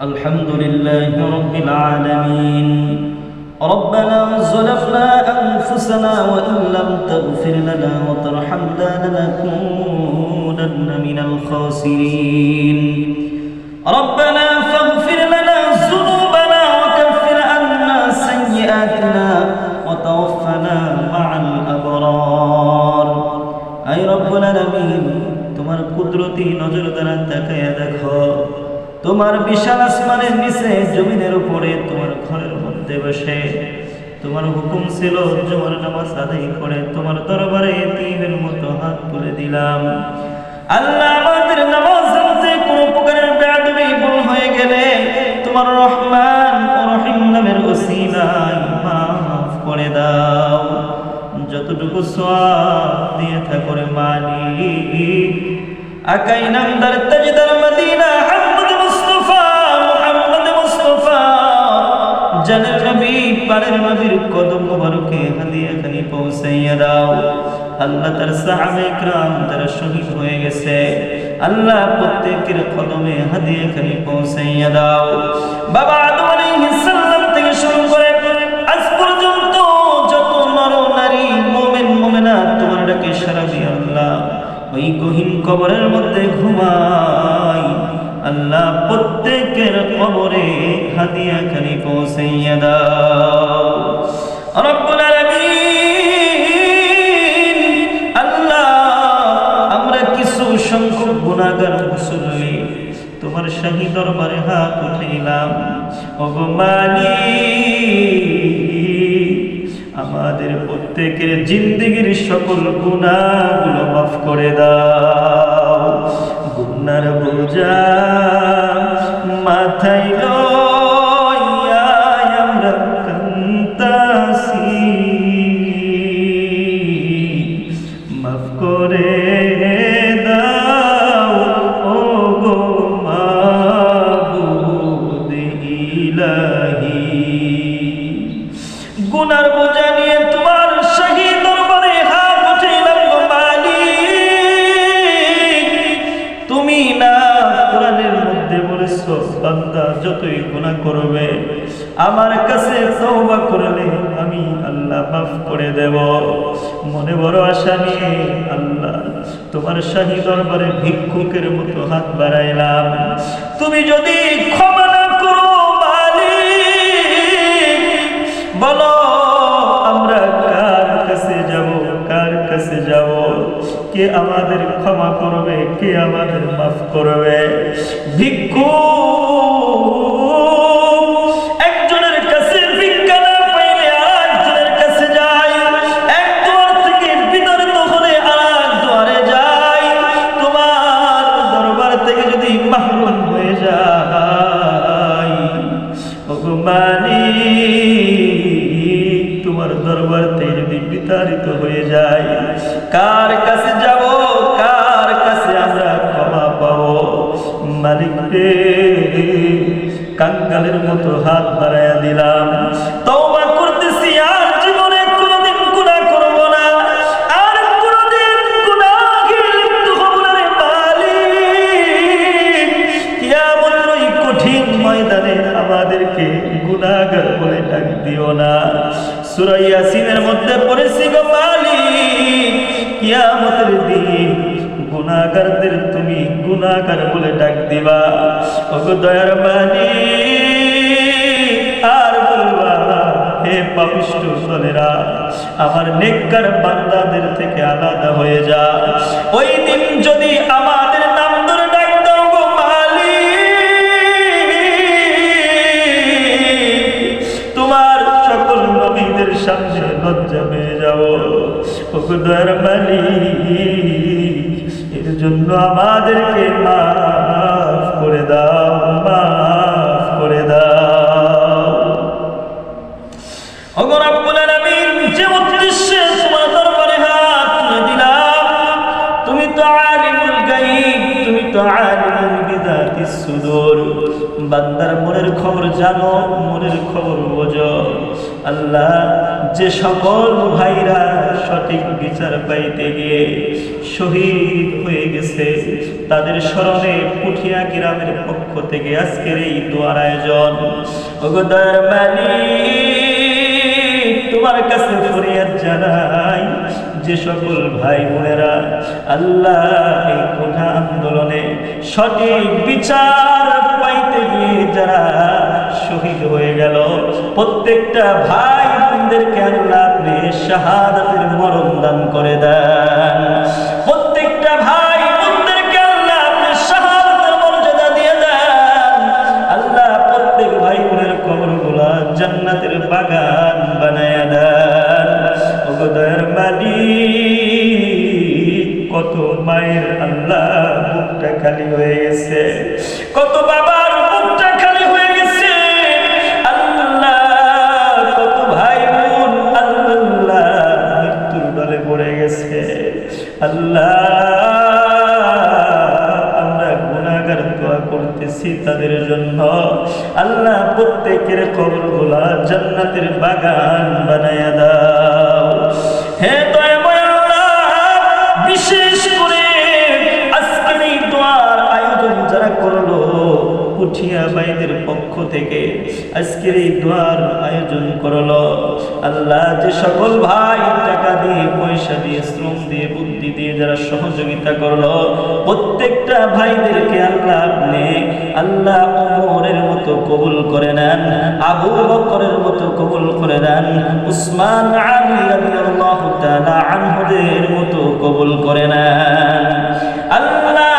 الحمد لله رب العالمين. ربنا ظلمنا أنفسنا وإن لم تغفر لنا وترحمنا لنكونن من الخاسرين. ربنا فاغفر لنا ذنوبنا وكفر عنا سيئاتنا وتوفنا مع الأبرار. أي رب العالمين তোমার কুদরতি নজর দ্বারা তাকায়া দেখো, তোমার বিশাল আসমানের নিচে জমিনের উপরে তোমার ঘরের মধ্যে বসে তোমার হুকুম ছিল জুমার নামাজ আদায় করে তোমার দরবারে এতিমের মতো হাত তুলে দিলাম। আল্লাহ, আমাদের নামাজ পড়তে কোনো প্রকারের বেয়াদবি ভুল হয়ে গেলে তোমার রহমান ও রহিম নামের ওসিলায় মাফ করে দাও। যতটুকু সওয়াব দিয়ে থাকো রে মালিক, আকাই নামদার তাজদার মদিনা জানের নবী পারের নবীর কদম মোবারকে হাদিয়া খানি পৌঁছাইয়া দাও। আল্লাহ, তার সাহাবে کرام তারা শহীদ হয়ে গেছে, আল্লাহ প্রত্যেকের কদমে হাদিয়া খানি পৌঁছাইয়া দাও। বাবা আদম আলাইহিস সালাম থেকে শুরু করে আজ পর্যন্ত যত নর নারী মুমিন মুমিনাত তোমার ডাকে সাড়া দিয়ে আল্লাহ ওই গহীন কবরের মধ্যে ঘুমায়, আল্লাহ প্রত্যেকের কবরে হাদিয়া খানি পৌঁছাইয়া দাও। রব্বুল আলামিন, আল্লাহ আমরা কিছু সংখ্যক গুনাহগার মুসল্লি তোমার শাহী দরবারে হাত উঠাইলাম। ওগো মালিক, আমাদের প্রত্যেকের জিন্দেগীর সকল গুনাহগুলো মাফ করে দাও। গুনার বোঝা মাথায় লইয়া আমরা কান্তাছি, মাফ করে দাও ও গো মাবুদ ইলাহি। গুনার বোঝা নিয়ে তোমার শাহী দরবারে হাত উঠাইলাম গো মালিক। তুমি না কোরআনের মধ্যে বলেছো বান্দা যতই গুনাহ করবে আমার কাছে তওবা করলে আমি আল্লাহ মাফ করে দেব। মনে বড় আশা নিয়ে আল্লাহ তোমার শাহী দরবারে ভিক্ষুকের মতো হাত বাড়াইলাম। তুমি যদি ক্ষমা না করো মালিক, বলো আমরা কার কাছে যাব, কার কাছে যাব? কে আমাদের ক্ষমা করবে, কে আমাদের মাফ করবে? ভিক্ষু একজনের কাছে ভিক্ষা না পাইলে আরেকজনের কাছে যায়, এক দুয়ার থেকে বিতাড়িত হলে আরেক দুয়ারে যায়। তোমার দরবার থেকে যদি মাহরুম হয়ে যায়, ওগো মালিক তোমার দরবার থেকে যদি বিতাড়িত হয়ে যায়, কার কাছে যাব, কার কাছে আমরা ক্ষমা পাবো? মালিক রে, কাঙ্গালের মতো হাত বাড়াইয়া দিলাম, তওবা করতেছি আর জীবনে কোনোদিন গুনাহ করব না, আর কোনোদিন গুনাহে লিপ্ত হব না রে মালিক। কিয়ামতের ওই কঠিন ময়দানে আমাদেরকে গুনাহগার বলে ডাক দিও না। সূরা ইয়াসিনের মধ্যে পড়েছি গো মালিক, কিয়ামতের দিন গুনাহগারদের তুমি গুনাহগার বলে ডাক দিবা। ওগো দয়ার মালিক, আর বলবা হে পাপিষ্ঠ দলেরা আমার নেককার বান্দাদের থেকে আলাদা হয়ে যা। ওই দিন যদি আমাদের নাম ধরে ডাক দাও গো মালিক, তোমার সকল নবীদের সামনে লজ্জা পেয়ে যাও। ওগো দয়ার মালিক, এর জন্য আমাদেরকে মাফ করে দাও, মাফ করে দাও। ওগো রব্বুল আলামিন, যে উদ্দেশ্যে তোমার দরবারে হাত তুলে দিলাম, তুমি তো আলিমুল গায়ব, তুমি তো আলিমুল বিযাতিস সুদূর। বান্দার মনের খবর জানো, মনের খবর বোঝো। আল্লাহ, যে সকল ভাইরা সঠিক বিচার পাইতে গিয়ে শহীদ হয়ে গেছে, তাদের স্মরণে পুঠিয়া গ্রামের পক্ষ থেকে আজকের এই দোয়ার আয়োজন। ওগো দয়ার মালিক, তোমার কাছে ফরিয়াদ জানাই, যে সকল ভাই বোনেরা আল্লাহ এই কোঠা আন্দোলনে সঠিক বিচার পাইতে গিয়ে যারা শহীদ হয়ে গেল, প্রত্যেকটা ভাই বোনদেরকে আল্লাহ আপনি শাহাদাতের মরণ দান করে দেন। প্রত্যেকটা ভাই বোনদেরকে আল্লাহ আপনি শাহাদাতের মর্যাদা দিয়ে দেন। আল্লাহ প্রত্যেক ভাই বোনের কবরগুলা জান্নাতের বাগান বানায়া দেন। ওগো দয়ার মালিক, কত মায়ের আল্লাহ বুকটা খালি হয়ে গেছে, কত বাবার বুকটা খালি হয়ে গেছে আল্লাহ, কত ভাই বোন আল্লাহ মৃত্যুর দলে পড়ে গেছে আল্লাহ। আমরা গুনাহগার দোয়া করতেছি তাদের জন্য, আল্লাহ প্রত্যেকের কবরগুলা জান্নাতের বাগান বানায়া দাও। হে দয়াময় আল্লাহ, বিশেষ করে আজকের এই দোয়ার আয়োজন যারা করলো পুঠিয়া ভাইদের পক্ষ থেকে, আজকের এই দোয়ার আয়োজন করলো আল্লাহ, যে সকল ভাই টাকা দিয়ে, পয়সা দিয়ে, শ্রম দিয়ে, বুদ্ধি দিয়ে যারা সহযোগিতা করলো, প্রত্যেকটা ভাইদেরকে আল্লাহ আপনি আল্লাহ ওমরের মতো কবুল করে নেন, আবু বকরের মতো কবুল করে নেন, উসমান আলী রাদিয়াল্লাহু তাআলা আনহুদের মতো কবুল করে নেন আল্লাহ।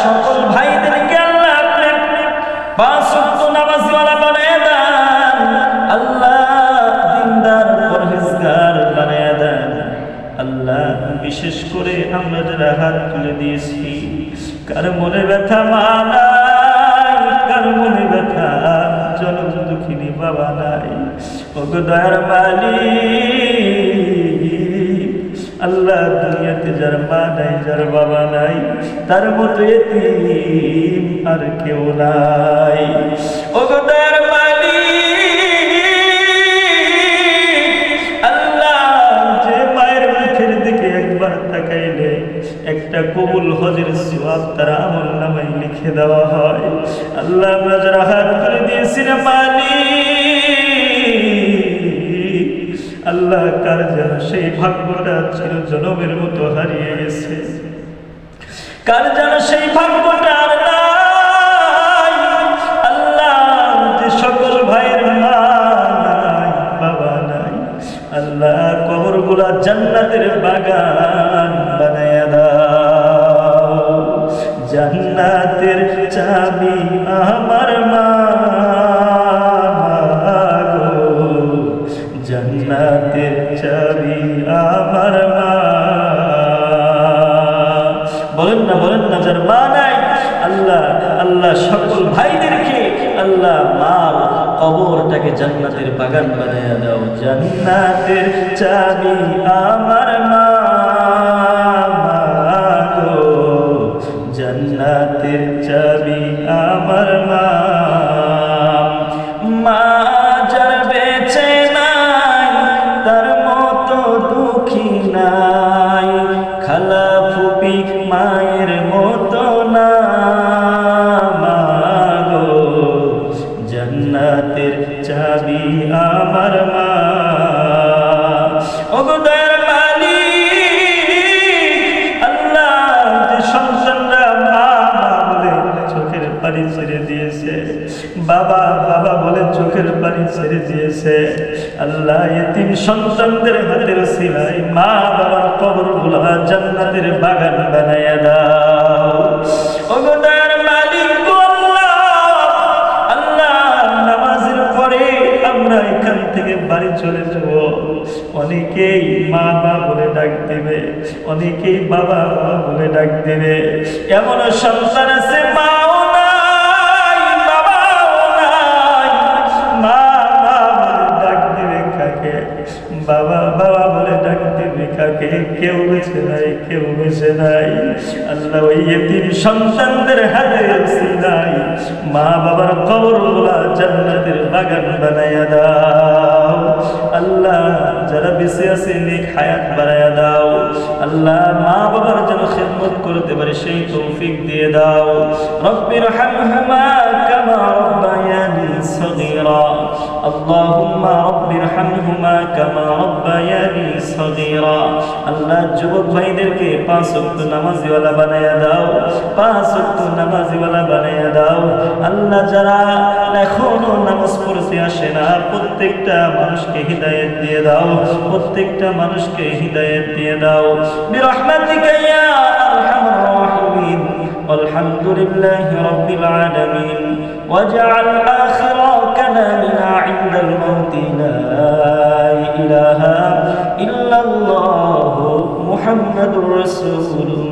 সকল ভাইদেরকে আল্লাহ আপনি পাঁচ ওয়াক্ত নামাজওয়ালা বানায় দেন আল্লাহ, দিনদার পরহেজগার বানায় দেন আল্লাহ। বিশেষ করে আমরা যারা হাত তুলে দিয়েছি, কার মনে ব্যথা মা নাই, কার মনে ব্যথা জনম দুঃখিনী বাবা নাই, ওগো দয়ার মালিক আল্লাহ, দুনিয়াতে যার মা নাই, যার বাবা নাই, তার মতো এতিম আর কেউ নাই। ওগো দয়ার মালিক আল্লাহ, যে মায়ের মুখের দিকে একবার তাকাইলে একটা কবুল হজের সওয়াব তার আমলনামায় লিখে দেওয়া হয় আল্লাহ, আমরা যারা হাত তুলে দিয়েছি না মালিক আল্লাহ, কার যেন সেই ভাগ্যটা চিরজনমের মতো হারিয়ে গেছে, কার যেন সেই ভাগ্যটা আর নাই আল্লাহ। যে সকল ভাইয়ের মা নাই, বাবা নাই আল্লাহ, কবরগুলা জান্নাতের বাগান বানায়া দাও। জান্নাতের চাবি আমার মা গো, জান্নাতের চাবি আমার মা। বলেন না, বলেন না, যার মা নাই আল্লাহ আল্লাহ সকল ভাইদেরকে আল্লাহ মার কবরটাকে জান্নাতের বাগান বানায়া দাও। জান্নাতের চাবি আমার মা গো, জান্নাতের চাবি আমার মা। মা যার বেঁচে নাই, তার মতো দুঃখী নাই, খালা ফুপি মায়ের মতো না মা গো, জান্নাতের চাবি আমার মা। ওগো দয়ার মালিক আল্লাহ, যে সন্তানরা মা বলে চোখের পানি ছেড়ে দিয়েছে, বাবা বাবা বলে চোখের পানি ছেড়ে দিয়েছে আল্লাহ, এতিম সন্তানদের হাতের সিলাই মা বাবার কবরগুলো জান্নাতের বাগান বানায়া দাও। ওগো দয়ার মালিক আল্লাহ, নামাজের পরে আমরা এখান থেকে বাড়ি চলে যাব, অনেকেই মা মা বলে ডাক দেবে, অনেকেই বাবা বাবা বলে ডাক দেবে। এমন সন্তান আছে মাও নাই, বাবাও নাই, মা মা বলে ডাক দেবে কাকে, বাবা বাবা বলে ডাক দেবে কাকে, কেউ বেঁচে নাই, কেউ বেঁচে নাই আল্লাহ। ওই এতিম সন্তানদের হাতে সিলাই মা বাবার কবরগুলা জান্নাতের বাগান বানায়া দাও আল্লাহ। যারা বেঁচে আছে নেক হায়াত বাড়ায়া দাও আল্লাহ মা বাবার যেন খেদমত করতে পারে সেই তৌফিক দিয়ে দাও রব্বিরহামহুমা কামা রব্বায়ানি সগীরা আল্লাহুম্মা রব্বিরহামহুমা কামা রব্বায়ানি সগীরা আল্লাহ যুবক ভাইদেরকে 5 ওয়াক্ত নামাজিওয়ালা বানায়া দাও 5 ওয়াক্ত নামাজিওয়ালা বানায়া দাও আল্লাহ যারা এখনো নামাজ পড়তে আসে না প্রত্যেকটা মানুষকে হিদায়াত দিয়ে দাও প্রত্যেকটা মানুষকে হিদায়াত দিয়ে দাও বিরহমাতিকা ইয়া আরহামার রাহিমিন والحمدلله رب العالمين واجعل آخر كلامنا عند الموت لا إله إلا الله محمد رسول الله